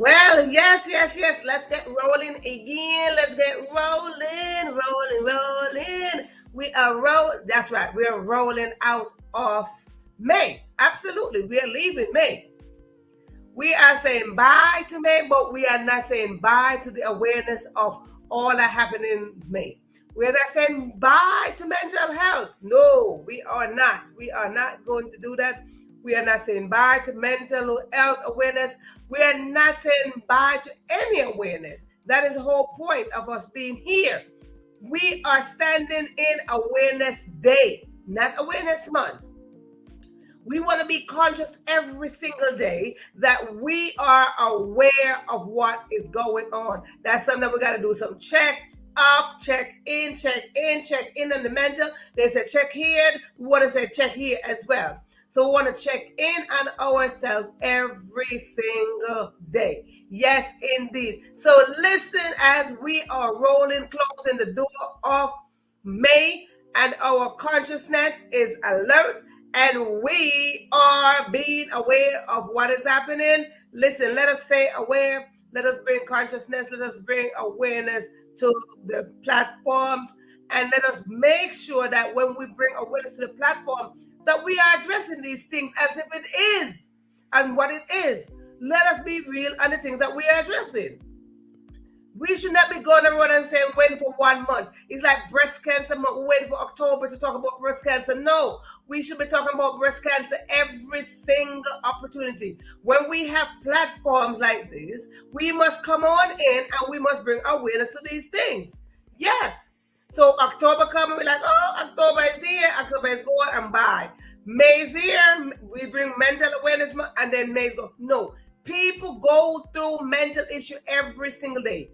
Well, yes. Let's get rolling again. Let's get rolling. We are That's right. We are rolling out of May. Absolutely. We are leaving May. We are saying bye to May, but we are not saying bye to the awareness of all that happened in May. We're not saying bye to mental health. No, we are not. We are not going to do that. We are not saying bye to mental health awareness. We are not saying bye to any awareness. That is the whole point of us being here. We are standing in Awareness Day, not Awareness Month. We want to be conscious every single day that we are aware of what is going on. That's something that we got to do some checks up, check in on the mental. They said check here. We want to say check here as well. So we want to check in on ourselves every single day. Yes, indeed. So listen as we are rolling, closing the door of May, and our consciousness is alert and we are being aware of what is happening. Listen, let us stay aware. Let us bring consciousness. Let us bring awareness to the platforms. And let us make sure that when we bring awareness to the platform, that we are addressing these things as if it is and what it is. Let us be real on the things that we are addressing. We should not be going around and saying waiting for 1 month. It's like breast cancer month. We're waiting for October to talk about breast cancer. No, we should be talking about breast cancer every single opportunity. When we have platforms like this, we must come on in and we must bring awareness to these things. Yes. So October coming, we're like, oh, October is here. October is going and bye. May's here. We bring mental awareness and then May's go. No, people go through mental issue every single day.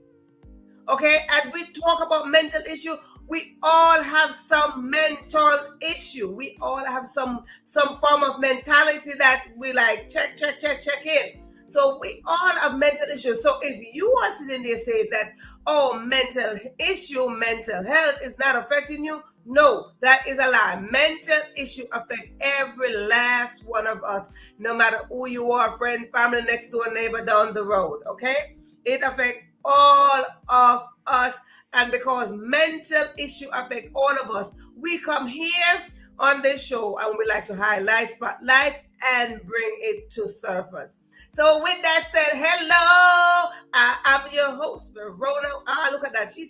Okay, as we talk about mental issue, we all have some mental issue. We all have some form of mentality that we like check in. So we all have mental issues. So if you are sitting there saying that, oh, mental health is not affecting you, no, that is a lie. Mental issue affect every last one of us, no matter who you are, friend, family, next door, neighbor, down the road. Okay, it affects all of us, and because mental issue affect all of us, we come here on this show and we like to highlight, spotlight, and bring it to surface. So with that said, hello, I am your host, Verona. Look at that. She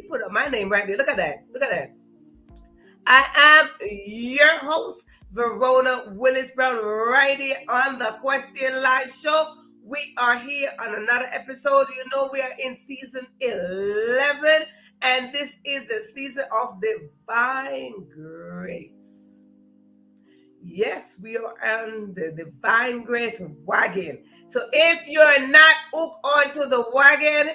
put up my name right there. Look at that. I am your host, Verona Willis-Brown, right here on the Question Live Show. We are here on another episode. You know, we are in season 11, and this is the season of divine grace. Yes, we are on the divine grace wagon. So if you're not hooked onto the wagon,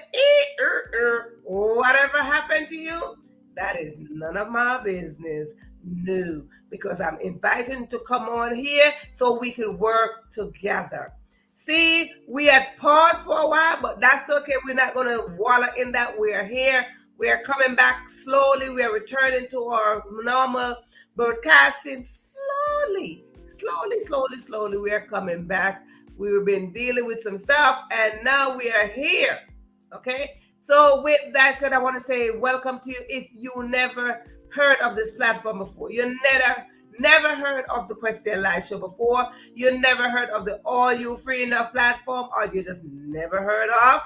whatever happened to you, that is none of my business. No, because I'm inviting to come on here so we can work together. See, we had paused for a while, but that's okay. We're not going to wallow in that. We are here. We are coming back slowly. We are returning to our normal broadcasting slowly. We are coming back. We've been dealing with some stuff, and now we are here. Okay? So with that said, I want to say welcome to you. If you never heard of this platform before, you never heard of the Question Live Show before, you never heard of the All You Free Enough platform, or you just never heard of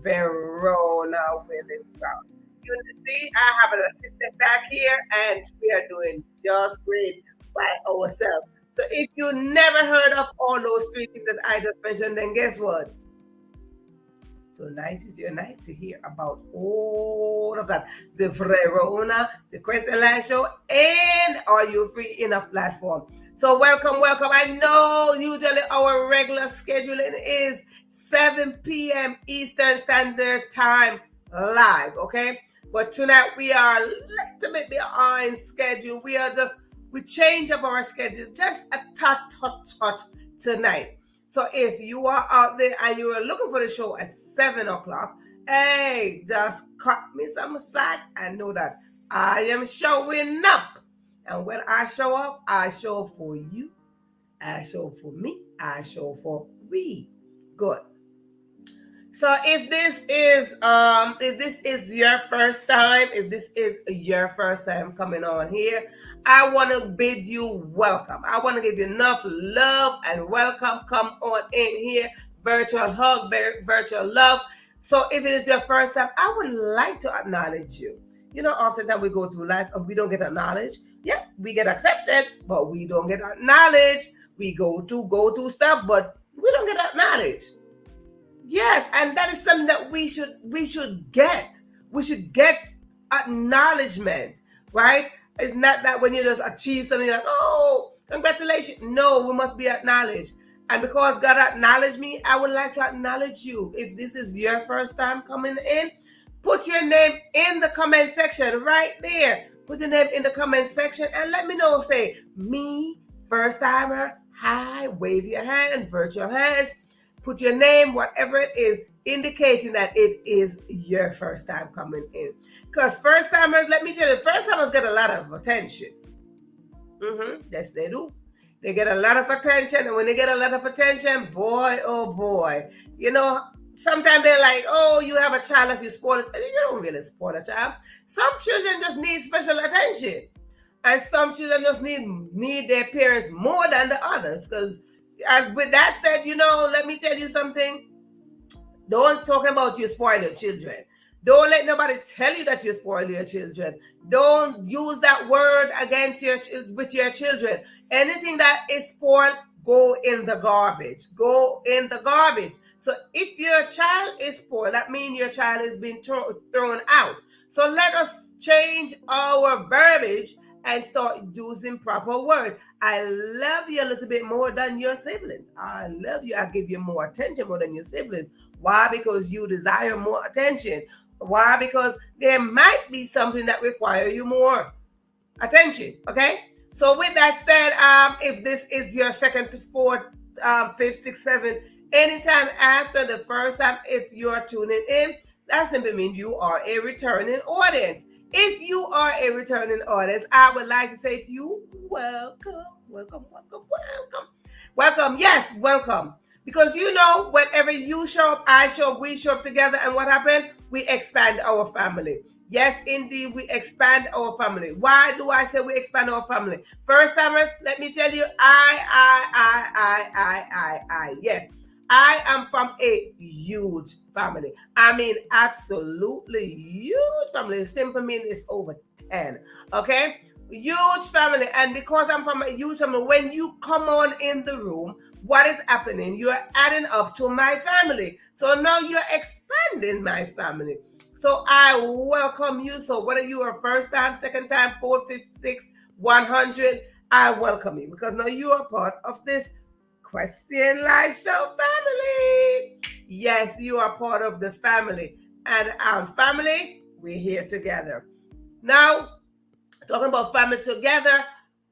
Verona Willis-Brown. You see, I have an assistant back here, and we are doing just great by ourselves. So if you never heard of all those three things that I just mentioned, then guess what? Tonight is your night to hear about all of that. The Verona, the Question Live Show, and Are You Free Enough platform. So welcome. I know usually our regular scheduling is 7 p.m. Eastern Standard Time live, okay? But tonight we are a little bit behind schedule. We change up our schedule just a tot tonight. So if you are out there and you are looking for the show at 7 o'clock, hey, just cut me some slack and know that I am showing up. And when I show up, I show up for you. I show up for me. I show up for we. Good. So if this is your first time, coming on here, I want to bid you welcome. I want to give you enough love and welcome. Come on in here, virtual hug, virtual love. So if it is your first time, I would like to acknowledge you. You know, oftentimes we go through life and we don't get acknowledged. Yeah, we get accepted, but we don't get acknowledged. We go through stuff, but we don't get acknowledged. Yes, and that is something that we should get. We should get acknowledgement, right? It's not that when you just achieve something like, oh, congratulations. No, we must be acknowledged. And because God acknowledged me, I would like to acknowledge you. If this is your first time coming in, put your name in the comment section right there. Put your name in the comment section and let me know. Say, me, first timer, hi, wave your hand, virtual hands. Put your name, whatever it is, indicating that it is your first time coming in. Because first timers, let me tell you, first timers get a lot of attention. Yes, they do. They get a lot of attention, and when they get a lot of attention, boy, oh boy, you know, sometimes they're like, oh, you have a child that you spoil it. You don't really spoil a child. Some children just need special attention, and some children just need their parents more than the others. Because as with that said, you know, let me tell you something. Don't talk about you spoil your children. Don't let nobody tell you that you spoil your children. Don't use that word against with your children. Anything that is spoiled, go in the garbage. Go in the garbage. So if your child is spoiled, that means your child is being thrown out. So let us change our verbiage and start using proper words. I love you a little bit more than your siblings. I love you. I give you more attention more than your siblings. Why? Because you desire more attention. Why? Because there might be something that requires you more attention. Okay? So with that said, if this is your second to fourth, fifth, sixth, seventh, anytime after the first time, if you're tuning in, that simply means you are a returning audience. If you are a returning audience, I would like to say to you, welcome, welcome, welcome, welcome. Welcome, yes, welcome. Because you know, whenever you show up, I show up, we show up together, and what happened? We expand our family. Yes, indeed, we expand our family. Why do I say we expand our family? First timers, let me tell you, yes. I am from a huge family. I mean, absolutely huge family. Simple mean it's over 10. Okay? Huge family. And because I'm from a huge family, when you come on in the room, what is happening? You're adding up to my family. So now you're expanding my family. So I welcome you. So whether you are first time, second time, fourth, fifth, sixth, 100, I welcome you because now you are part of this Question Live Show family. Yes, you are part of the family. And family, we're here together. Now, talking about family together,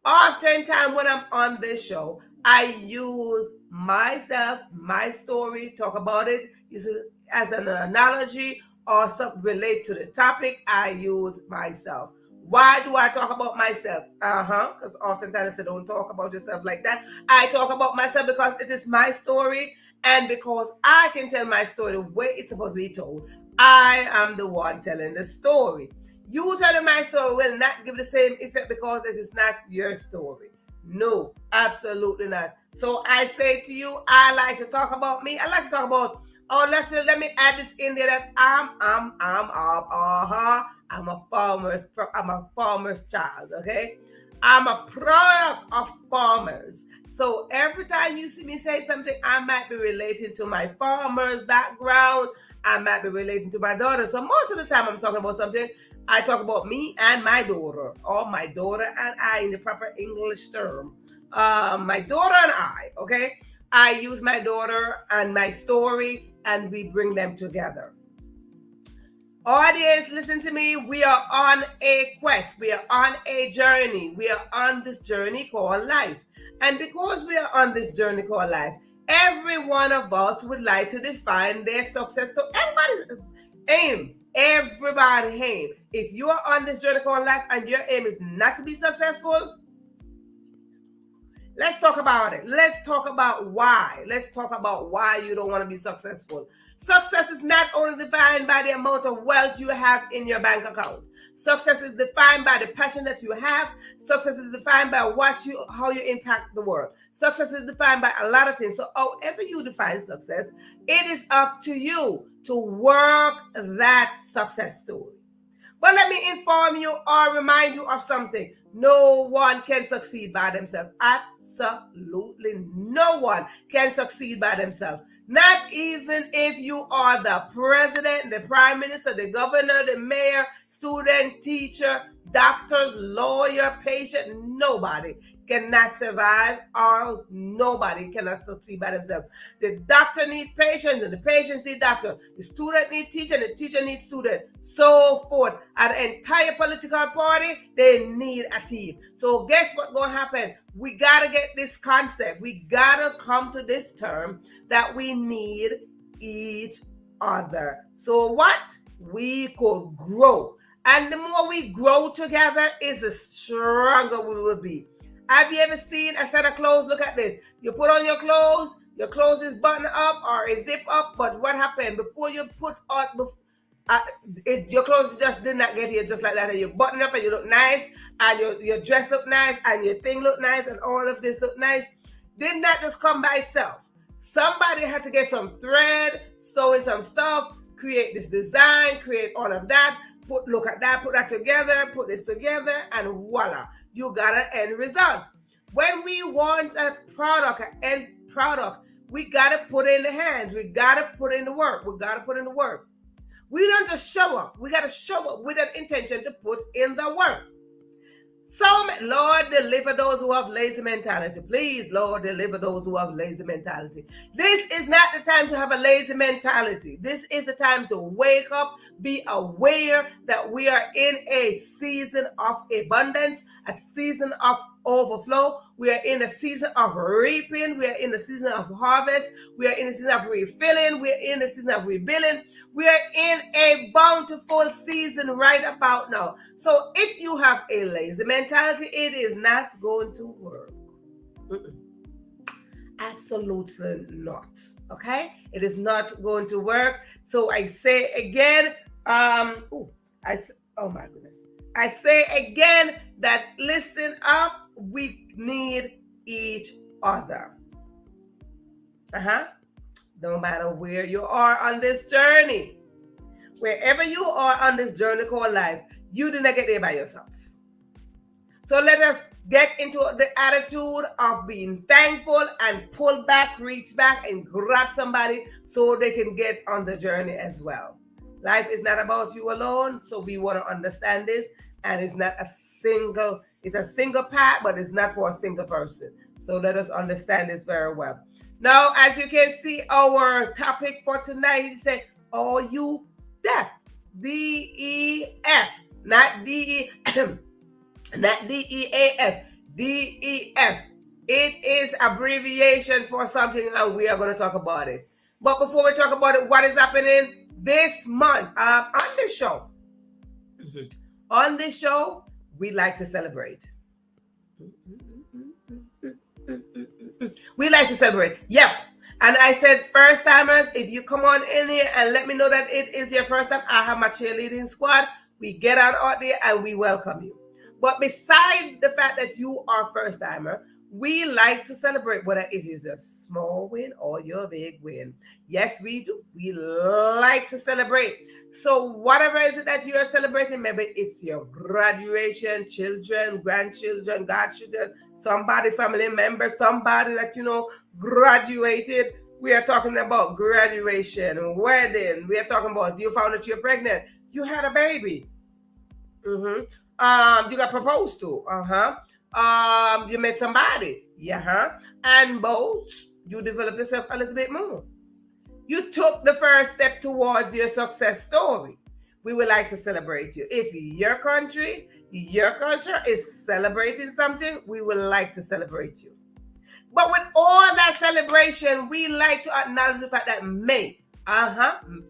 oftentimes when I'm on this show, I use myself, my story, talk about it, use it as an analogy or something relate to the topic. I use myself. Why do I talk about myself? Because oftentimes I say don't talk about yourself like that. I talk about myself because it is my story and because I can tell my story the way it's supposed to be told. I am the one telling the story. You telling my story will not give the same effect because it is not your story. No, absolutely not. So I say to you, I like to talk about me. I like to talk about, let me add this in there that I'm a farmer's child, okay? I'm a product of farmers. So every time you see me say something, I might be relating to my farmer's background. I might be relating to my daughter. So most of the time I'm talking about something, I talk about me and my daughter, or my daughter and I in the proper English term. My daughter and I, okay? I use my daughter and my story and we bring them together. Audience, listen to me. We are on a quest. We are on a journey. We are on this journey called life. And because we are on this journey called life, every one of us would like to define their success. So everybody's aim. Everybody aim. If you are on this journey called life and your aim is not to be successful, Let's talk about it. Let's talk about why. Let's talk about why you don't want to be successful. Success is not only defined by the amount of wealth you have in your bank account. Success is defined by the passion that you have. Success is defined by how you impact the world. Success is defined by a lot of things. So however you define success, it is up to you to work that success story. But let me inform you or remind you of something. No one can succeed by themselves. Absolutely no one can succeed by themselves. Not even if you are the president, the prime minister, the governor, the mayor, student, teacher, doctors, lawyer, patient. Nobody cannot survive, or nobody cannot succeed by themselves. The doctor needs patients, and the patients need doctor. The student needs teacher, and the teacher needs student. So forth. An entire political party, they need a team. So guess what's going to happen? We got to get this concept. We got to come to this term that we need each other. So what? We could grow. And the more we grow together, is the stronger we will be. Have you ever seen a set of clothes? Look at this. You put on your clothes is buttoned up or is zip up, but what happened? Before you put on, your clothes just did not get here just like that. And you button up and you look nice, and your dress look nice, and your thing look nice, and all of this look nice. Did not just come by itself. Somebody had to get some thread, sew in some stuff, create this design, create all of that, look at that, put that together, put this together, and voila. You got an end result. When we want a product, an end product, we got to put in the hands. We got to put in the work. We got to put in the work. We don't just show up. We got to show up with an intention to put in the work. So, Lord, deliver those who have lazy mentality. Please, Lord, deliver those who have lazy mentality. This is not the time to have a lazy mentality. This is the time to wake up, be aware that we are in a season of abundance, a season of overflow. We are in a season of reaping. We are in a season of harvest. We are in a season of refilling. We are in a season of rebuilding. We are in a bountiful season right about now. So if you have a lazy mentality, it is not going to work. Absolutely not. Okay? It is not going to work. So I say again, oh my goodness. I say again that listen up, we need each other. No matter where you are on this journey, wherever you are on this journey called life, you did not get there by yourself. So let us get into the attitude of being thankful and pull back, reach back, and grab somebody so they can get on the journey as well. Life is not about you alone, so we want to understand this. And it's not it's a single path, but it's not for a single person. So let us understand this very well. Now, as you can see, our topic for tonight is say, "Are you deaf?" D-E-F, not D-E, not D-E-A-F, D-E-F. It is abbreviation for something, and we are going to talk about it. But before we talk about it, what is happening this month on this show? On this show, we like to celebrate. We like to celebrate. Yep. And I said, first timers, if you come on in here and let me know that it is your first time, I have my cheerleading squad. We get out there and we welcome you. But besides the fact that you are first timer, we like to celebrate, whether it is a small win or your big win. Yes, we do. We like to celebrate. So whatever is it that you are celebrating, maybe it's your graduation, children, grandchildren, godchildren, somebody, family member, somebody that graduated. We are talking about graduation, wedding. We are talking about you found that you're pregnant. You had a baby. You got proposed to. You met somebody. And both, you developed yourself a little bit more. You took the first step towards your success story. We would like to celebrate you. If your country is celebrating something, we would like to celebrate you. But with all that celebration, we like to acknowledge the fact that May,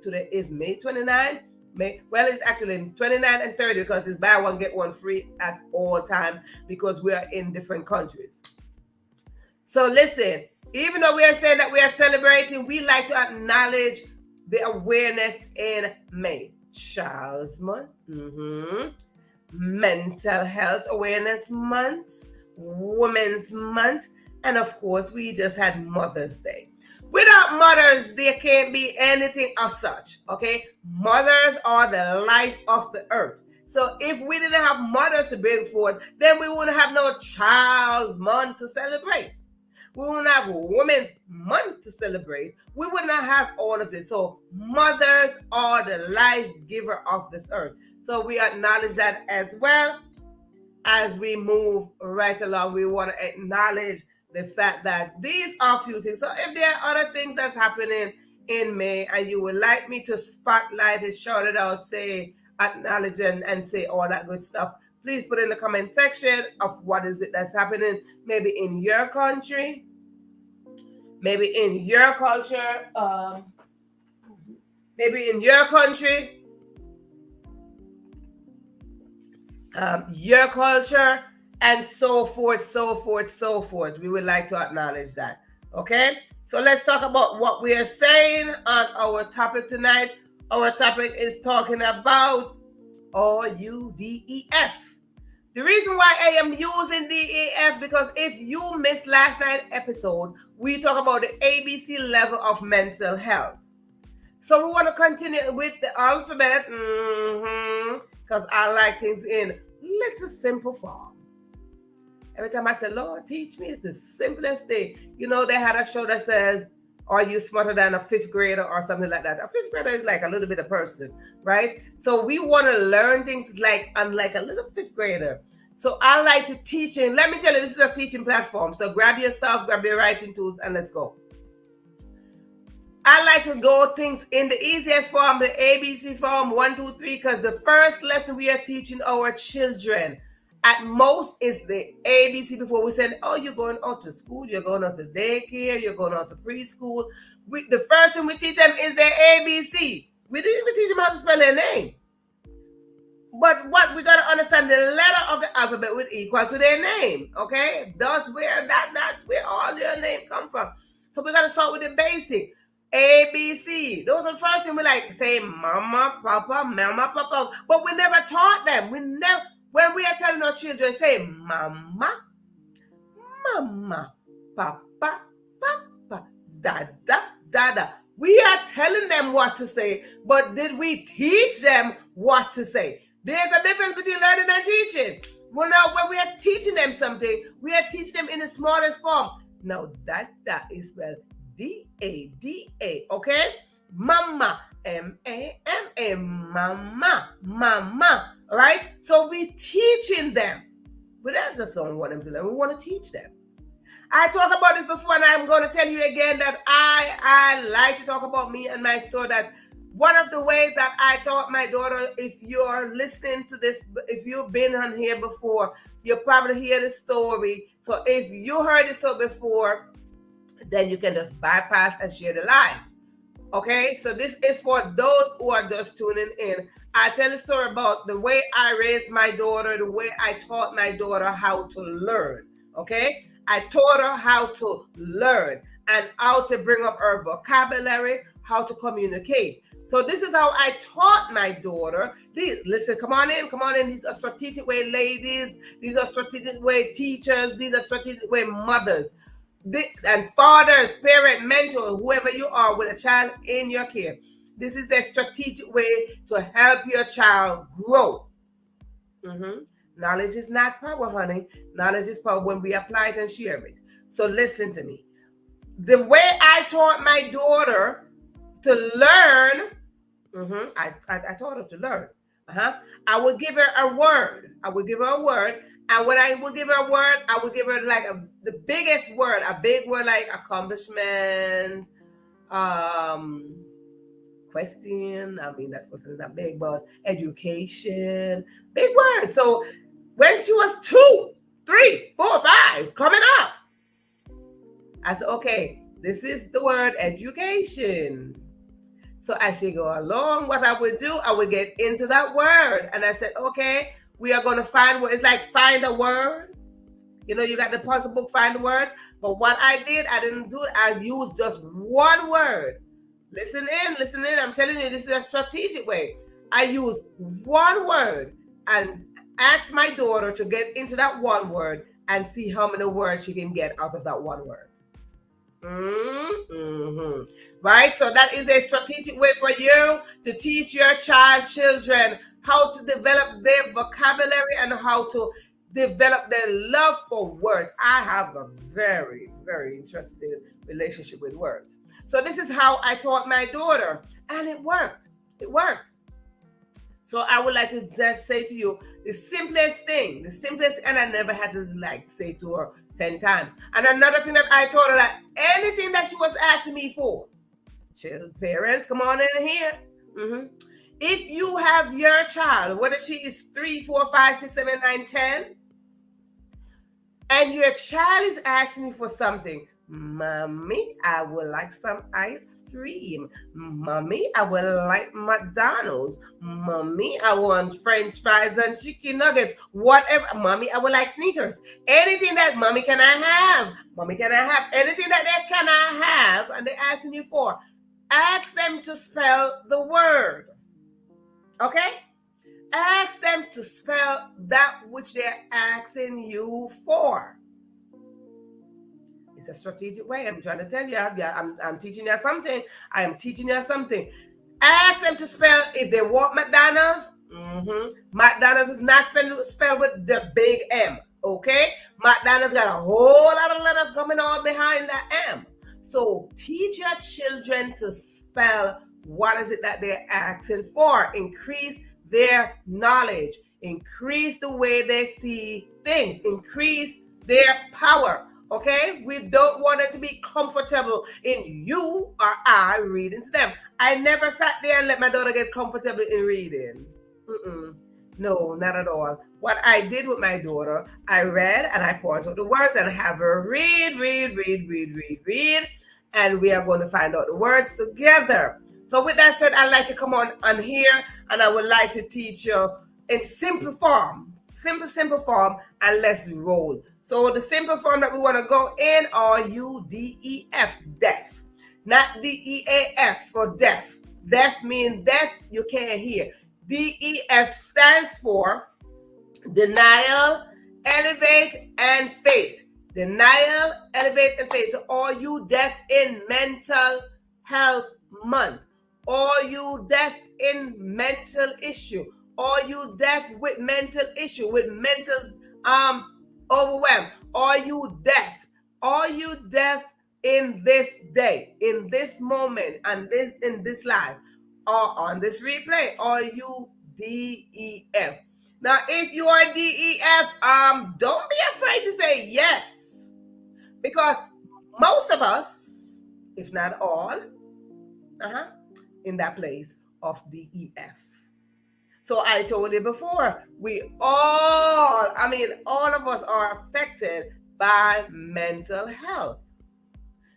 today is May 29. It's actually 29 and 30 because it's buy one, get one free at all time because we are in different countries. So listen, even though we are saying that we are celebrating, we like to acknowledge the awareness in May. Child's Month, Mental Health Awareness Month, Women's Month, and of course, we just had Mother's Day. Without mothers, there can't be anything of such, okay? Mothers are the life of the earth. So if we didn't have mothers to bring forth, then we wouldn't have no Child's Month to celebrate. We wouldn't have Women's Month to celebrate. We would not have all of this. So mothers are the life giver of this earth. So we acknowledge that as well. As we move right along, we want to acknowledge the fact that these are a few things. So if there are other things that's happening in May and you would like me to spotlight it, shout it out, say, acknowledge and say all that good stuff, please put in the comment section of what is it that's happening, maybe in your country, maybe in your culture, your culture, and so forth, so forth, so forth. We would like to acknowledge that. Okay? So let's talk about what we are saying on our topic tonight. Our topic is talking about YOU.E.F. The reason why I am using DEF, because if you missed last night's episode, we talk about the ABC level of mental health. So we want to continue with the alphabet, because I like things in little simple form. Every time I say, Lord, teach me, it's the simplest thing. You know, they had a show that says, are you smarter than a fifth grader or something like that? A fifth grader is like a little bit of person, right? So we want to learn things like unlike a little fifth grader. So I like to teach, and let me tell you, this is a teaching platform. So grab yourself, grab your writing tools, and let's go. I like to go things in the easiest form, the ABC form, 1, 2, 3, because the first lesson we are teaching our children at most is the ABC before we say, oh, you're going out to school, you're going out to daycare, you're going out to preschool. The first thing we teach them is their ABC. We didn't even teach them how to spell their name. But what we got to understand, the letter of the alphabet would equal to their name, okay? That's where all your name come from. So we got to start with the basic. ABC. Those are the first thing we like say, mama, papa. But we never taught them. When we are telling our children, say mama, papa, dada. We are telling them what to say, but did we teach them what to say? There's a difference between learning and teaching. Well, now when we are teaching them something, we are teaching them in the smallest form. Now dada is spelled D-A-D-A, okay? Mama, M-A-M-A, mama, all right? So we teaching them, but I just don't want them to learn. We want to teach them. I talked about this before, and I'm going to tell you again that I like to talk about me and my story. That one of the ways that I taught my daughter, if you're listening to this, if you've been on here before, you'll probably hear the story. So if you heard the story before, then you can just bypass and share the live. Okay, so this is for those who are just tuning in. I tell a story about the way I raised my daughter, the way I taught my daughter how to learn. Okay, I taught her how to learn and how to bring up her vocabulary, how to communicate. So this is how I taught my daughter. Listen, come on in. These are strategic way ladies. These are strategic way teachers. These are strategic way mothers. And fathers, parent, mentor, whoever you are with a child in your care. This is a strategic way to help your child grow. Knowledge is not power, honey. Knowledge is power when we apply it and share it. So listen to me. The way I taught my daughter to learn, I taught her to learn. I would give her a word. And when I would give her a word, I would give her like the biggest word, a big word like accomplishment, question. I mean, that question is not big, but education, big word. So when she was 2, 3, 4, 5, coming up, I said, okay, this is the word education. So as she go along, what I would do, I would get into that word. And I said, okay, we are going to find what it's like, find a word You know, you got the puzzle book, find the word. But what I did, I didn't do it. I used just one word. Listen in, listen in. I'm telling you, this is a strategic way. I used one word and asked my daughter to get into that one word and see how many words she can get out of that one word. Mm-hmm. Right? So that is a strategic way for you to teach your children how to develop their vocabulary and how to develop their love for words. I have a very, very interesting relationship with words. So this is how I taught my daughter, and it worked. It worked. So I would like to just say to you, the simplest thing, and I never had to like say to her 10 times. And another thing that I told her, that anything that she was asking me for, parents, come on in here. Mm-hmm. If you have your child, whether she is 3, 4, 5, 6, 7, 9, 10, and your child is asking you for something, Mommy, I would like some ice cream. Mommy, I would like McDonald's. Mommy, I want French fries and chicken nuggets. Whatever. Mommy, I would like sneakers. Anything that Mommy, can I have? Mommy, can I have? Anything that they can I have and they're asking you for, ask them to spell the word. Okay? Ask them to spell that which they're asking you for. It's a strategic way. I'm trying to tell you. I'm teaching you something. I am teaching you something. Ask them to spell, if they want McDonald's, McDonald's is not spelled with the big M, okay? McDonald's got a whole lot of letters coming on behind that M. So teach your children to spell what is it that they're asking for. Increase their knowledge. Increase the way they see things. Increase their power. Okay, we don't want them to be comfortable in you or I reading to them. I never sat there and let my daughter get comfortable in reading. No, not at all. What I did with my daughter, I read and I point out the words and have her read, and we are going to find out the words together. So with that said, I'd like to come on here and I would like to teach you in simple form, simple form, and let's roll. So the simple form that we want to go in are U-D-E-F, deaf. Not D-E-A-F for deaf. Deaf means deaf, you can't hear. D-E-F stands for denial, elevate, and faith. Denial, elevate, and faith. So all you deaf in mental health month. All you deaf in mental issue. All you deaf with mental issue, with mental overwhelmed. Are you deaf? Are you deaf in this day, in this moment, and in this life, or on this replay? Are you D-E-F? Now, if you are D-E-F, don't be afraid to say yes, because most of us, if not all, in that place of D-E-F. So I told you before, all of us are affected by mental health.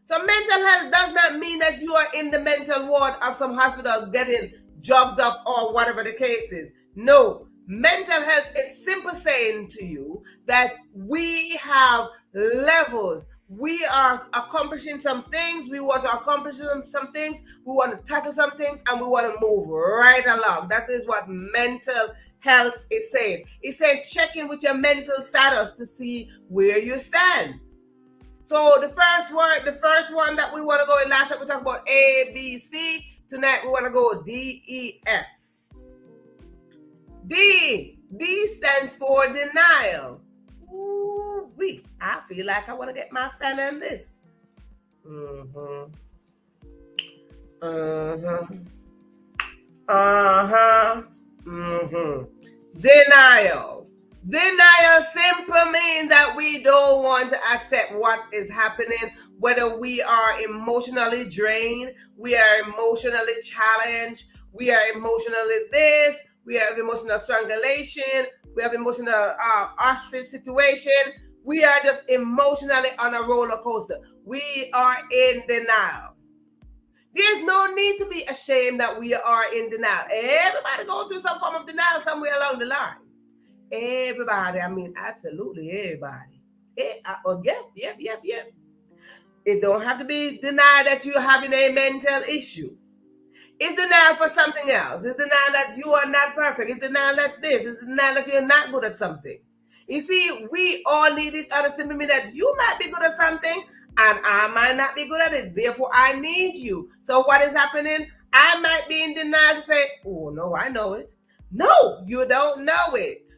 So mental health does not mean that you are in the mental ward of some hospital getting drugged up or whatever the case is. No, mental health is simply saying to you that we have levels. We are accomplishing some things. We want to accomplish some things. We want to tackle some things, and we want to move right along. That is what mental health is saying. It's saying check in with your mental status to see where you stand. So the first one that we want to go in, last time we talked about A, B, C. Tonight we want to go D, E, F. D stands for denial. I feel like I want to get my fan on this. Denial. Denial simply means that we don't want to accept what is happening, whether we are emotionally drained, we are emotionally challenged, we are emotionally this, we have emotional strangulation, we have emotional hostage situation. We are just emotionally on a roller coaster. We are in denial. There's no need to be ashamed that we are in denial. Everybody go through some form of denial somewhere along the line. Everybody, absolutely everybody. Yep. It don't have to be denied that you're having a mental issue. It's denial for something else. It's denial that you are not perfect. It's denial that this. It's denial that you're not good at something. You see, we all need each other. Simply mean that you might be good at something and I might not be good at it. Therefore, I need you. So what is happening? I might be in denial to say, oh, no, I know it. No, you don't know it.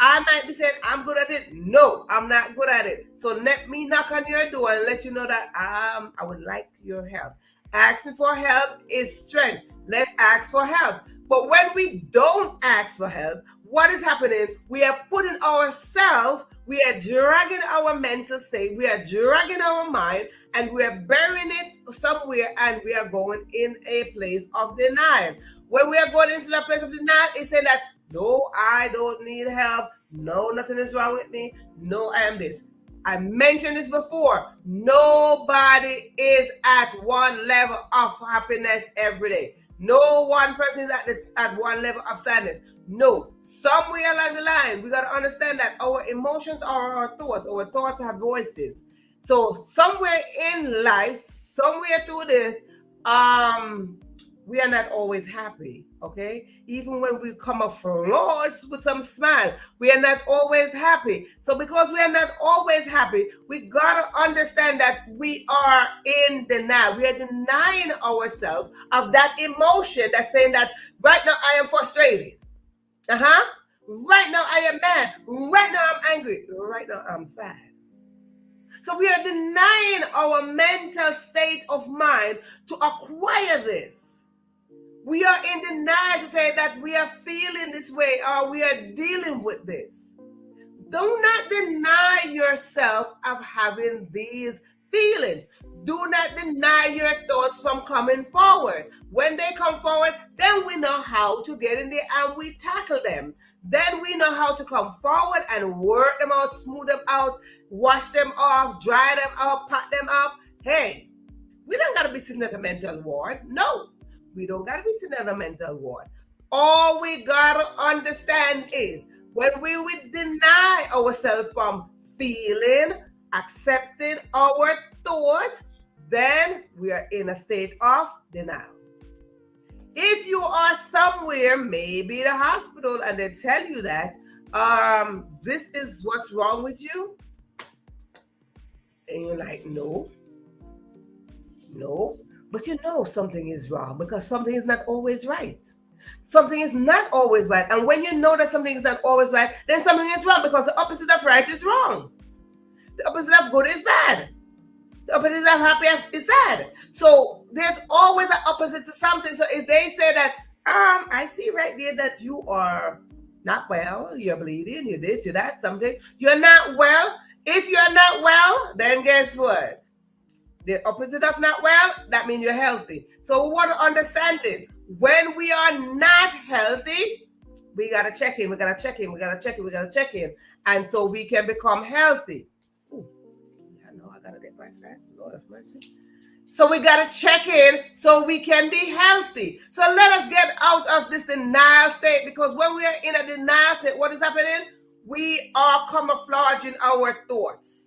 I might be saying, I'm good at it. No, I'm not good at it. So let me knock on your door and let you know that I would like your help. Asking for help is strength. Let's ask for help. But when we don't ask for help, what is happening? We are putting ourselves, we are dragging our mental state, we are dragging our mind, and we are burying it somewhere, and we are going in a place of denial. When we are going into the place of denial, it's saying that, no, I don't need help. No, nothing is wrong with me. No, I am this. I mentioned this before. Nobody is at one level of happiness every day. No one person is at one level of sadness. No, somewhere along the line, we got to understand that our emotions are our thoughts. Our thoughts have voices. So somewhere in life, somewhere through this, we are not always happy, okay? Even when we come off flaws with some smile, we are not always happy. So because we are not always happy, we gotta understand that we are in denial. We are denying ourselves of that emotion that's saying that right now I am frustrated. Right now I am mad. Right now I'm angry. Right now I'm sad. So we are denying our mental state of mind to acquire this. We are in denial to say that we are feeling this way or we are dealing with this. Do not deny yourself of having these feelings. Do not deny your thoughts from coming forward. When they come forward, then we know how to get in there and we tackle them. Then we know how to come forward and work them out, smooth them out, wash them off, dry them up, pat them up. Hey, we don't got to be sitting at a mental ward. No. We don't got to be sitting in a mental ward. All we got to understand is when we would deny ourselves from feeling, accepting our thoughts, then we are in a state of denial. If you are somewhere, maybe the hospital, and they tell you that this is what's wrong with you, and you're like, no. But you know something is wrong because something is not always right. Something is not always right. And when you know that something is not always right, then something is wrong because the opposite of right is wrong. The opposite of good is bad. The opposite of happy is sad. So there's always an opposite to something. So if they say that, I see right there that you are not well, you're bleeding, you're this, you're that, something, you're not well. If you're not well, then guess what? The opposite of not well, that means you're healthy. So we want to understand this. When we are not healthy, we got to check in, we got to check in. And so we can become healthy. Ooh, I know I got to get my fat. Lord have mercy. So we got to check in so we can be healthy. So let us get out of this denial state, because when we are in a denial state, what is happening? We are camouflaging our thoughts.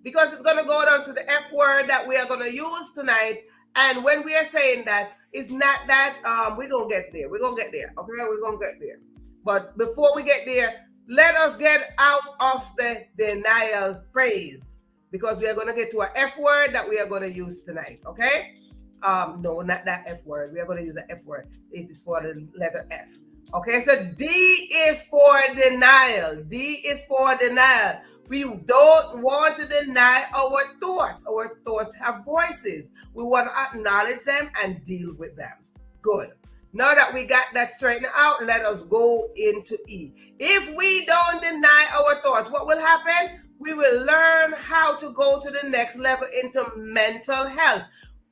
Because it's going to go down to the F word that we are going to use tonight. And when we are saying that, it's not that we're going to get there. We're going to get there. Okay, we're going to get there. But before we get there, let us get out of the denial phrase. Because we are going to get to an F word that we are going to use tonight. Okay? No, not that F word. We are going to use an F word. It is for the letter F. Okay, so D is for denial. D is for denial. We don't want to deny our thoughts. Our thoughts have voices. We want to acknowledge them and deal with them. Good. Now that we got that straightened out, let us go into E. If we don't deny our thoughts, what will happen? We will learn how to go to the next level into mental health.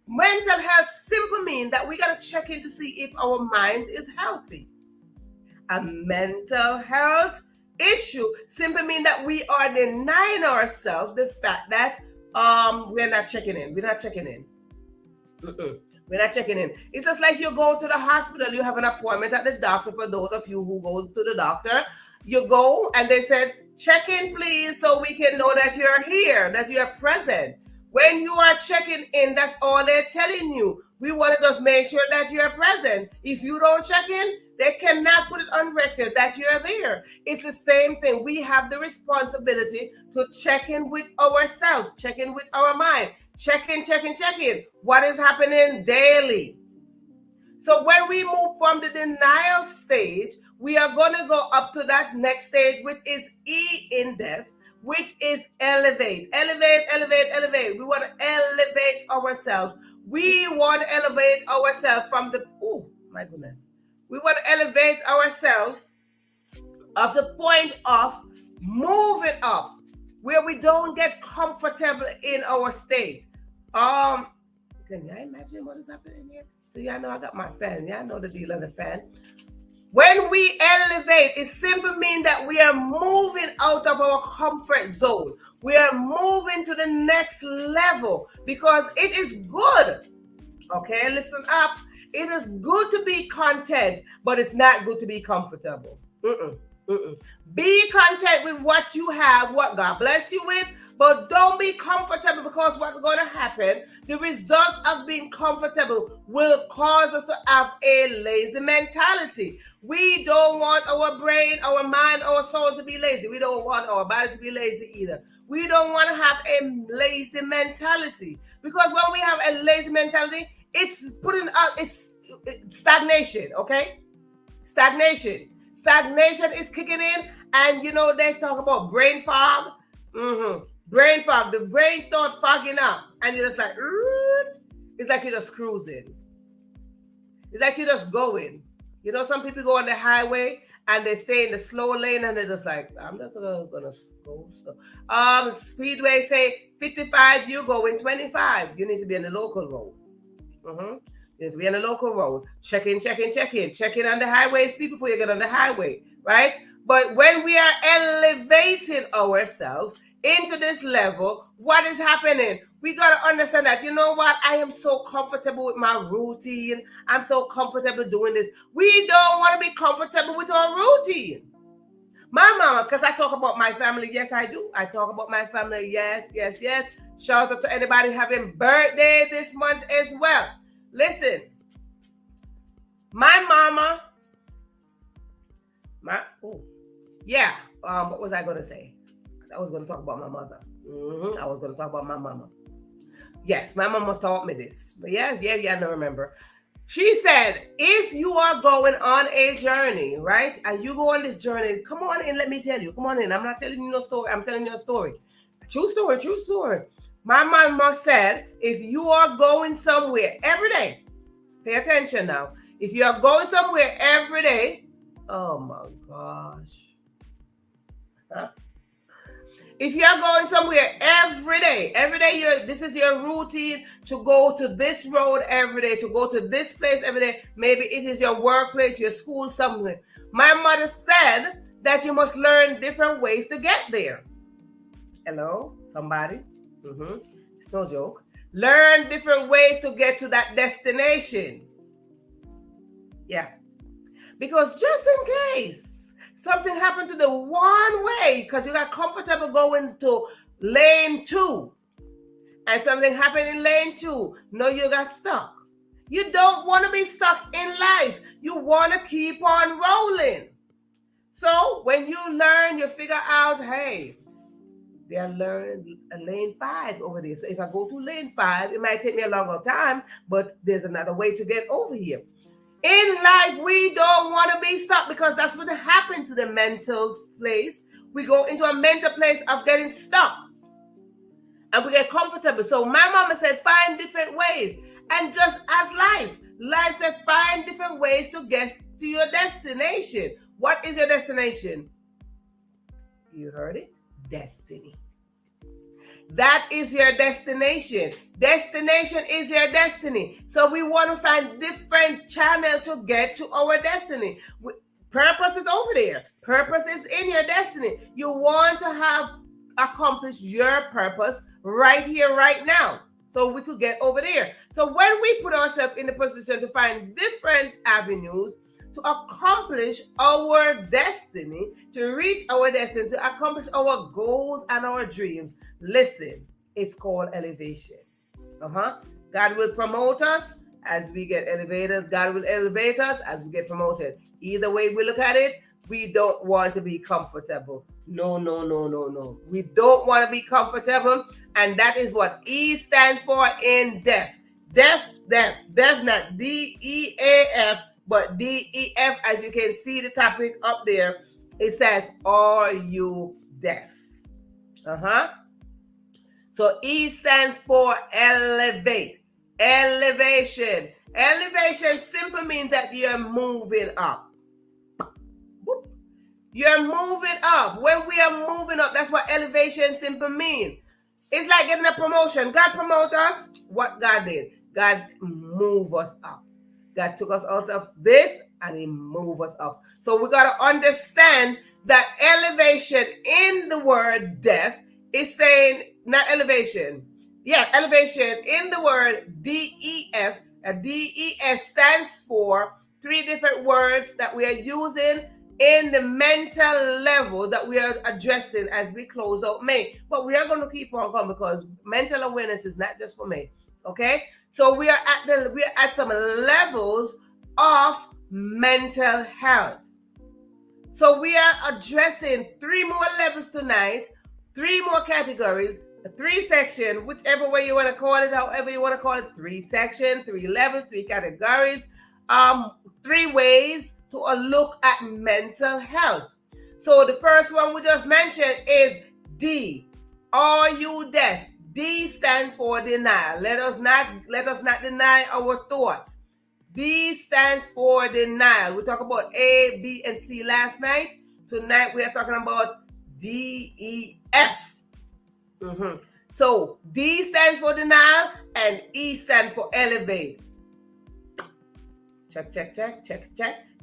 Mental health simply means that we got to check in to see if our mind is healthy. A mental health issue simply means that we are denying ourselves the fact that we're not checking in. We're not checking in. We're not checking in. It's just like you go to the hospital, you have an appointment at the doctor. For those of you who go to the doctor, you go and they said, Check in, please, so we can know that you're here, that you're present. When you are checking in, that's all they're telling you. We want to just make sure that you're present. If you don't check in, they cannot put it on record that you're there. It's the same thing. We have the responsibility to check in with ourselves, check in with our mind, check in. What is happening daily? So when we move from the denial stage, we are going to go up to that next stage, which is E in depth, which is elevate. Elevate. We want to elevate ourselves. We want to elevate ourselves from the, oh my goodness. We want to elevate ourselves of the point of moving up, where we don't get comfortable in our state. Can you imagine what is happening here? So y'all know I got my fan. Y'all know the deal of the fan. When we elevate, it simply means that we are moving out of our comfort zone. We are moving to the next level because it is good. Okay, listen up. It is good to be content, but it's not good to be comfortable. Be content with what you have, what God bless you with, but don't be comfortable, because what's going to happen, the result of being comfortable will cause us to have a lazy mentality. We don't want our brain, our mind, our soul to be lazy. We don't want our body to be lazy either. We don't want to have a lazy mentality, because when we have a lazy mentality, it's putting out, it's stagnation, okay? Stagnation is kicking in, and you know, they talk about brain fog. Brain fog. The brain starts fogging up, and you're just like, it's like you're just cruising. It's like you're just going. You know, some people go on the highway and they stay in the slow lane, and they're just like, I'm just gonna go slow. Speedway say 55, you go in 25. You need to be in the local road. You need to be on the local road. Check in on the highway speed before you get on the highway, right? But when we are elevating ourselves into this level, what is happening? We got to understand that, you know what? I am so comfortable with my routine. I'm so comfortable doing this. We don't want to be comfortable with our routine. My mama, because I talk about my family. Yes, I do. I talk about my family. Yes. Shout out to anybody having birthday this month as well. Listen, my mama, what was I going to say? I was going to talk about my mother. I was going to talk about my mama. Yes, my mama taught me this. But yeah, I don't remember. She said, if you are going on a journey, right? And you go on this journey, come on in, let me tell you. Come on in. I'm not telling you no story. I'm telling you a story. True story. My mama said, if you are going somewhere every day, pay attention now. If you are going somewhere every day, oh my gosh. If you are going somewhere every day, this is your routine to go to this road every day, to go to this place every day. Maybe it is your workplace, your school, something. My mother said that you must learn different ways to get there. Hello, somebody? It's no joke. Learn different ways to get to that destination. Yeah. Because just in case something happened to the one way, because you got comfortable going to lane 2, and something happened in lane 2, no, you got stuck. You don't want to be stuck in life. You want to keep on rolling. So when you learn, you figure out, hey, they are learning lane 5 over there. So if I go to lane 5, it might take me a longer time, but there's another way to get over here. In life, we don't want to be stuck, because that's what happened to the mental place. We go into a mental place of getting stuck, and we get comfortable. So my mama said, find different ways. And just as life said, find different ways to get to your destination. What is your destination? You heard it. Destiny. That is your destination. Destination is your destiny. So we want to find different channels to get to our destiny. Purpose is over there. Purpose is in your destiny. You want to have accomplished your purpose right here, right now, so we could get over there. So when we put ourselves in the position to find different avenues to accomplish our destiny, to reach our destiny, to accomplish our goals and our dreams. Listen, it's called elevation. God will promote us as we get elevated. God will elevate us as we get promoted. Either way we look at it, we don't want to be comfortable. No, no, no, no, no. We don't want to be comfortable. And that is what E stands for in DEF. DEF, not D-E-A-F, but D-E-F. As you can see the topic up there, it says, are you deaf? So E stands for elevate. Elevation. Elevation simply means that you're moving up. You're moving up. When we are moving up, that's what elevation simply means. It's like getting a promotion. God promotes us. What God did? God moved us up. God took us out of this and He moved us up. So we got to understand that elevation in the word deaf is saying, not elevation. Yeah, elevation in the word D-E-F. D-E-F stands for three different words that we are using in the mental level that we are addressing as we close out May. But we are going to keep on going because mental awareness is not just for May. Okay? So we are at some levels of mental health. So we are addressing 3 more levels tonight, 3 more categories, 3 sections, whichever way you want to call it, however you want to call it, 3 sections, 3 levels, 3 categories, 3 ways to look at mental health. So the first one we just mentioned is D. Are you deaf? D stands for denial. Let us not deny our thoughts. D stands for denial. We talked about A, B, and C last night. Tonight we are talking about D, E, F. So D stands for denial and E stands for elevate. Check.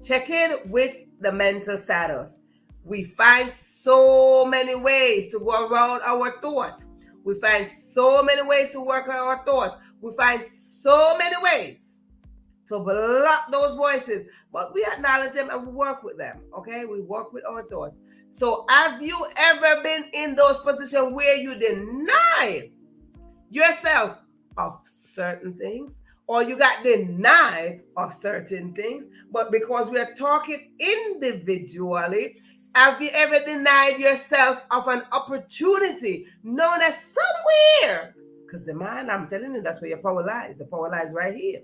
Check in with the mental status. We find so many ways to go around our thoughts. We find so many ways to work on our thoughts. We find so many ways to block those voices. But we acknowledge them and we work with them. Okay? We work with our thoughts. So have you ever been in those positions where you deny yourself of certain things? Or you got denied of certain things, but because we are talking individually, have you ever denied yourself of an opportunity known that somewhere, because the mind, I'm telling you, that's where your power lies. The power lies right here.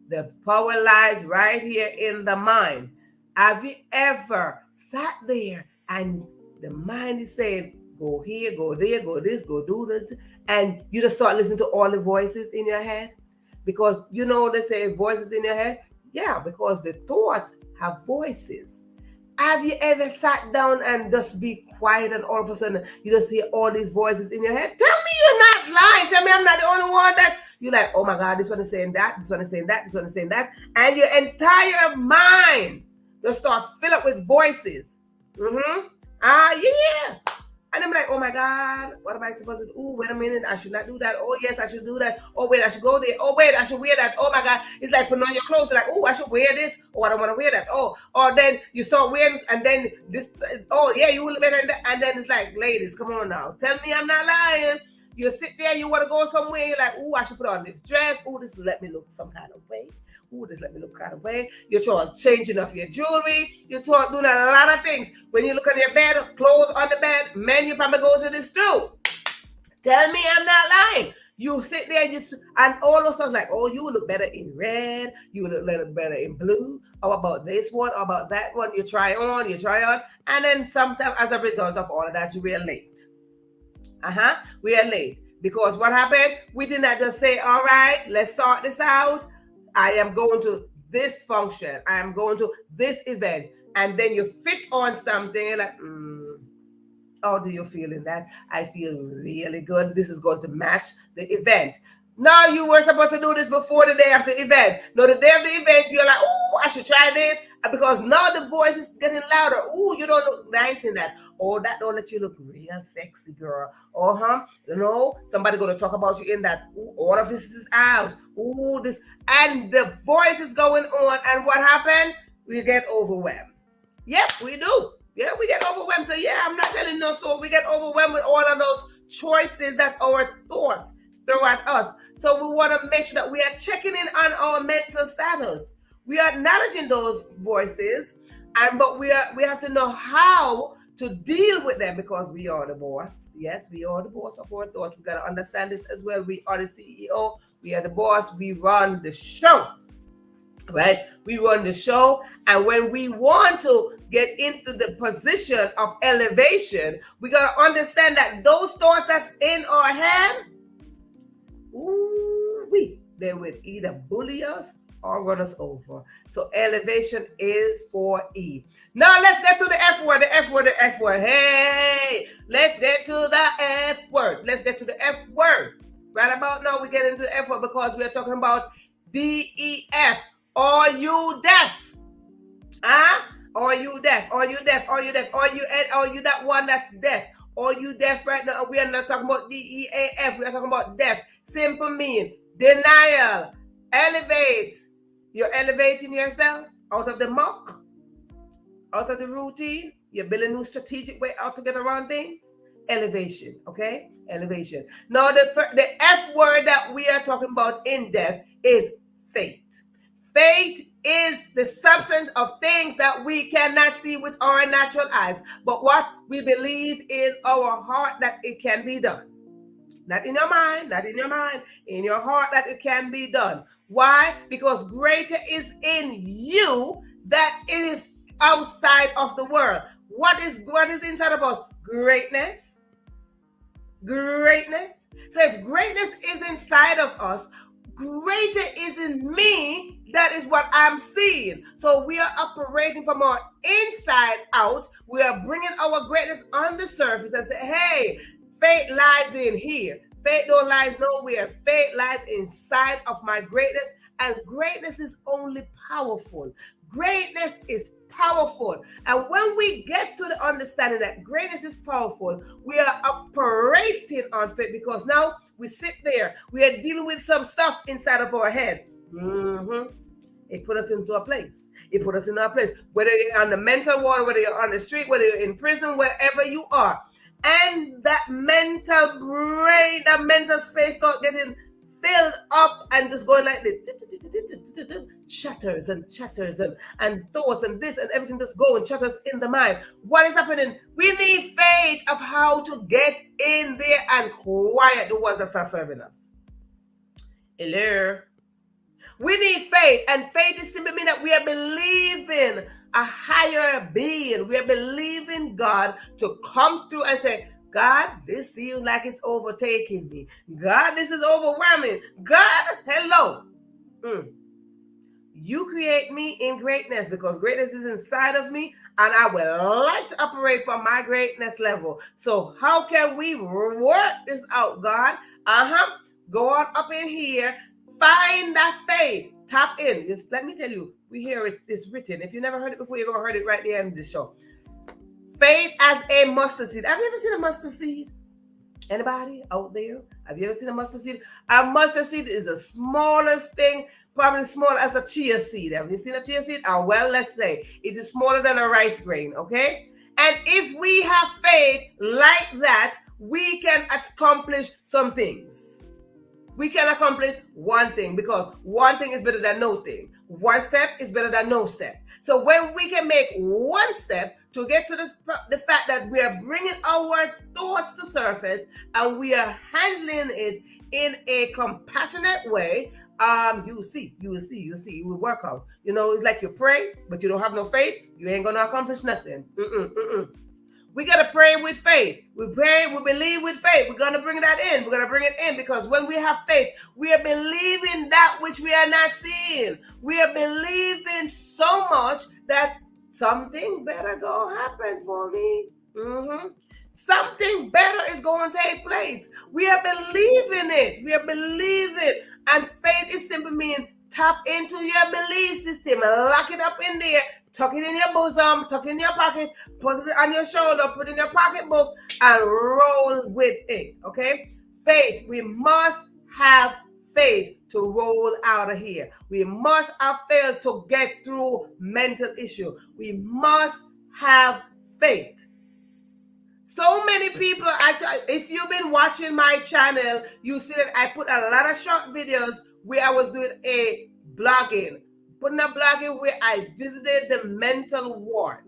The power lies right here in the mind. Have you ever sat there and the mind is saying, go here, go there, go this, go do this, and you just start listening to all the voices in your head? Because you know they say voices in your head? Yeah, because the thoughts have voices. Have you ever sat down and just be quiet and all of a sudden you just hear all these voices in your head? Tell me you're not lying. Tell me I'm not the only one that you're like, oh my God, this one is saying that, this one is saying that, this one is saying that. And your entire mind just start fill up with voices. Yeah. And I'm like, oh my God, what am I supposed to do? Oh, wait a minute, I should not do that. Oh, yes, I should do that. Oh, wait, I should go there. Oh, wait, I should wear that. Oh my God. It's like putting on your clothes. Like, oh, I should wear this. Oh, I don't want to wear that. Oh, or then you start wearing, and then this, oh yeah, you will look better than that. And then it's like, ladies, come on now. Tell me I'm not lying. You sit there, you want to go somewhere, you're like, oh, I should put on this dress. Oh, this let me look some kind of way. Oh, this let me look kind of way. You're trying changing of your jewelry. You're doing a lot of things. When you look on your bed, clothes on the bed, men, you probably go to this too. Tell me I'm not lying. You sit there and all those stuff like, oh, you will look better in red. You will look better in blue. Or about this one, or about that one. You try on. And then sometimes as a result of all of that, we are late. We are late. Because what happened? We did not just say, all right, let's sort this out. I am going to this function. I am going to this event. And then you fit on something and like, how do you feel in that? I feel really good. This is going to match the event. No, you were supposed to do this before the day of the event. No, the day of the event, you're like, oh, I should try this. Because now the voice is getting louder. Oh, you don't look nice in that. Oh, that don't let you look real sexy, girl. You know, somebody gonna talk about you in that. Ooh, all of this is out. Ooh, this. And the voice is going on. And what happened? We get overwhelmed. Yep, we do. Yeah, we get overwhelmed. So yeah, I'm not telling no story. We get overwhelmed with all of those choices that our thoughts throw at us. So we want to make sure that we are checking in on our mental status. We are acknowledging those voices, but we have to know how to deal with them because we are the boss. Yes, we are the boss of our thoughts. We got to understand this as well. We are the CEO. We are the boss. We run the show. Right? We run the show. And when we want to get into the position of elevation, we got to understand that those thoughts that's in our head, they will either bully us or run us over. So elevation is for E. Now let's get to the F word, the F word, the F word. Hey, let's get to the F word. Let's get to the F word. Right about now, we get into the F word because we are talking about D-E-F. Are you deaf? Are you deaf? Are you deaf? Are you deaf? Are you that one that's deaf? Are you deaf right now? We are not talking about D-E-A-F. We are talking about deaf. Simple mean denial. Elevate. You're elevating yourself out of the muck, out of the routine. You're building a new strategic way out to get around things. Elevation, okay? Elevation. Now, the F word that we are talking about in deaf is faith. Faith is the substance of things that we cannot see with our natural eyes, but what we believe in our heart that it can be done. Not in your mind, not in your mind, in your heart that it can be done. Why? Because greater is in you that it is outside of the world. What is inside of us? Greatness. Greatness. So if greatness is inside of us, greater is in me. That is what I'm seeing. So we are operating from our inside out. We are bringing our greatness on the surface and say, hey, faith lies in here. Faith don't lie nowhere. Faith lies inside of my greatness. And greatness is only powerful. Greatness is powerful. And when we get to the understanding that greatness is powerful, we are operating on faith because now we sit there. We are dealing with some stuff inside of our head. It put us into a place. It put us in a place. Whether you're on the mental ward, whether you're on the street, whether you're in prison, wherever you are. And that mental brain, that mental space got getting filled up and just going like this. Chatters and thoughts and this and everything just going chatters in the mind. What is happening? We need faith of how to get in there and quiet the ones that are serving us. Hello. We need faith, and faith is simply mean that we are believing a higher being. We are believing God to come through and say, God, this seems like it's overtaking me. God, this is overwhelming. God, hello. You create me in greatness because greatness is inside of me, and I would like to operate from my greatness level. So how can we work this out, God? Go on up in here. Find that faith. Tap in. Just let me tell you, we hear it's written. If you never heard it before, you're going to hear it right there in the show. Faith as a mustard seed. Have you ever seen a mustard seed? Anybody out there? Have you ever seen a mustard seed? A mustard seed is the smallest thing, probably small as a chia seed. Have you seen a chia seed? Well, let's say it is smaller than a rice grain, okay? And if we have faith like that, we can accomplish some things. We can accomplish one thing because one thing is better than no thing. One step is better than no step. So when we can make one step to get to the fact that we are bringing our thoughts to surface and we are handling it in a compassionate way, you will see, it will work out. You know, it's like you pray, but you don't have no faith, you ain't gonna accomplish nothing. We got to pray with faith. We pray, we believe with faith. We're going to bring that in. We're going to bring it in because when we have faith, we are believing that which we are not seeing. We are believing so much that something better go happen for me. Something better is going to take place. We are believing it. We are believing. And faith is simply meaning tap into your belief system, lock it up in there, tuck it in your bosom, tuck it in your pocket, put it on your shoulder, put it in your pocketbook, and roll with it. Okay? Faith. We must have faith to roll out of here. We must have faith to get through mental issue. We must have faith. So many people, if you've been watching my channel, you see that I put a lot of short videos where I was doing a blogging, putting a blogging where I visited the mental ward.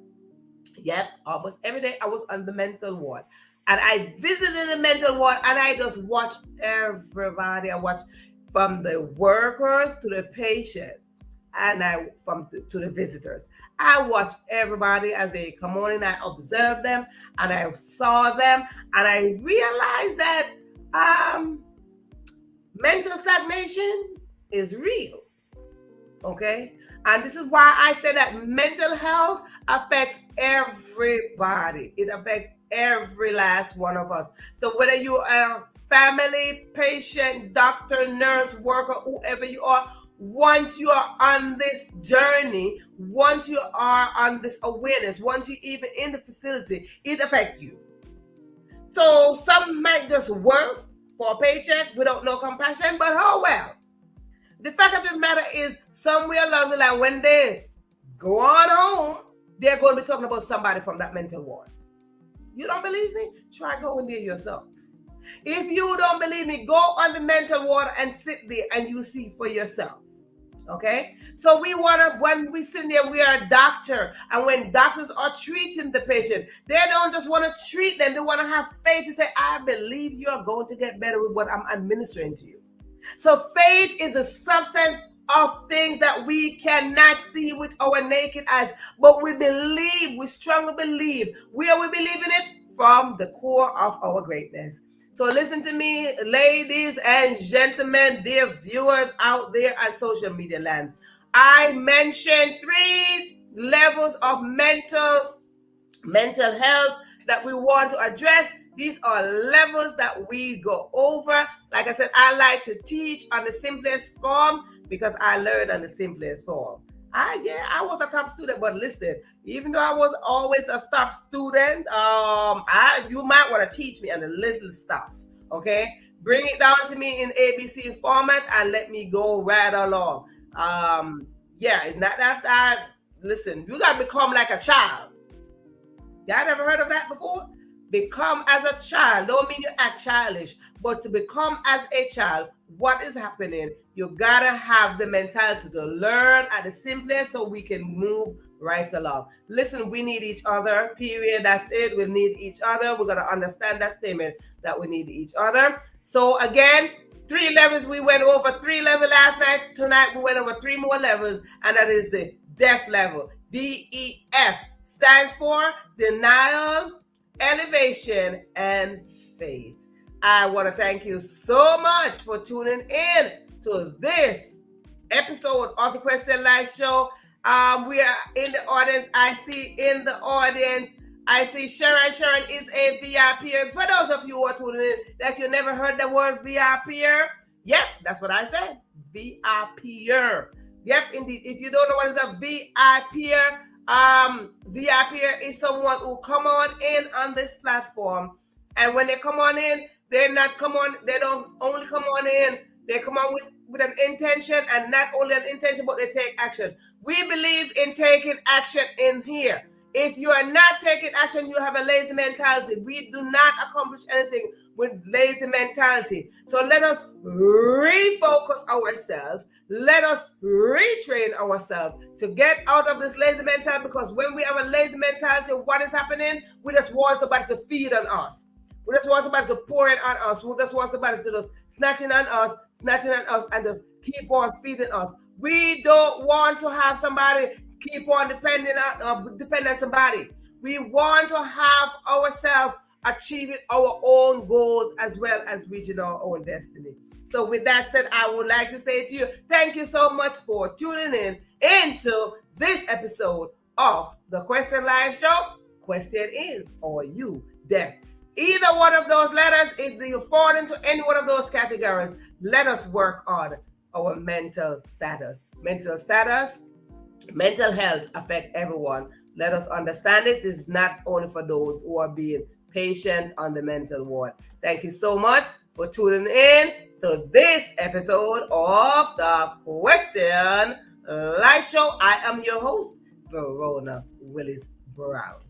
Yep, almost every day I was on the mental ward. And I visited the mental ward and I just watched everybody. I watched from the workers to the patient and to the visitors. I watched everybody as they come on and I observed them and I saw them and I realized that mental stagnation is real. Okay? And this is why I say that mental health affects everybody. It affects every last one of us. So whether you are family, patient, doctor, nurse, worker, whoever you are, once you are on this journey, once you are on this awareness, once you're even in the facility, it affects you. So some might just work for a paycheck without no compassion, but oh well. The fact of the matter is, somewhere along the line, when they go on home, they're going to be talking about somebody from that mental ward. You don't believe me? Try going there yourself. If you don't believe me, go on the mental ward and sit there and you see for yourself. Okay? So we want to, when we sit there, we are a doctor. And when doctors are treating the patient, they don't just want to treat them. They want to have faith to say, I believe you are going to get better with what I'm administering to you. So faith is a substance of things that we cannot see with our naked eyes, but we believe, we strongly believe. Where are we believing it? From the core of our greatness. So listen to me, ladies and gentlemen, dear viewers out there on social media land. I mentioned 3 levels of mental health that we want to address. These are levels that we go over. Like I said, I like to teach on the simplest form because I learned on the simplest form. I was a top student, but listen, even though I was always a top student, you might want to teach me on the little stuff, okay? Bring it down to me in ABC format and let me go right along. It's not that listen, you got to become like a child. Y'all ever heard of that before? Become as a child. Don't mean you act childish, but to become as a child, what is happening? You gotta have the mentality to learn at the simplest so we can move right along. Listen, we need each other, period. That's it. We need each other. We're gonna understand that statement that we need each other. So again, 3 levels. We went over 3 levels last night. Tonight we went over 3 more levels, and that is the DEF level. DEF stands for denial, elevation, and faith. I want to thank you so much for tuning in to this episode of the Question Life Show. We are in the audience. I see in the audience, I see Sharon. Sharon is a VIPer. For those of you who are tuning in that you never heard the word VIPer, yep, that's what I said. VIPer. Yep, indeed. If you don't know what is a VIPer, VIPer is someone who come on in on this platform, and when they come on in, they don't only come on in, they come on with an intention, and not only an intention, but they take action. We believe in taking action in here. If you are not taking action, you have a lazy mentality. We do not accomplish anything with lazy mentality. So let us refocus ourselves. Let us retrain ourselves to get out of this lazy mentality, because when we have a lazy mentality, what is happening? We just want somebody to feed on us. We just want somebody to pour it on us. We just want somebody to just snatching on us, and just keep on feeding us. We don't want to have somebody keep on depending on somebody. We want to have ourselves achieving our own goals as well as reaching our own destiny. So with that said, I would like to say to you, thank you so much for tuning in into this episode of the Question Live Show. Question is, are you deaf? Either one of those letters, if you fall into any one of those categories, let us work on our mental status. Mental status, mental health affect everyone. Let us understand it. This is not only for those who are being patient on the mental ward. Thank you so much for tuning in to this episode of the Question Live Show. I am your host, Verona Willis-Brown.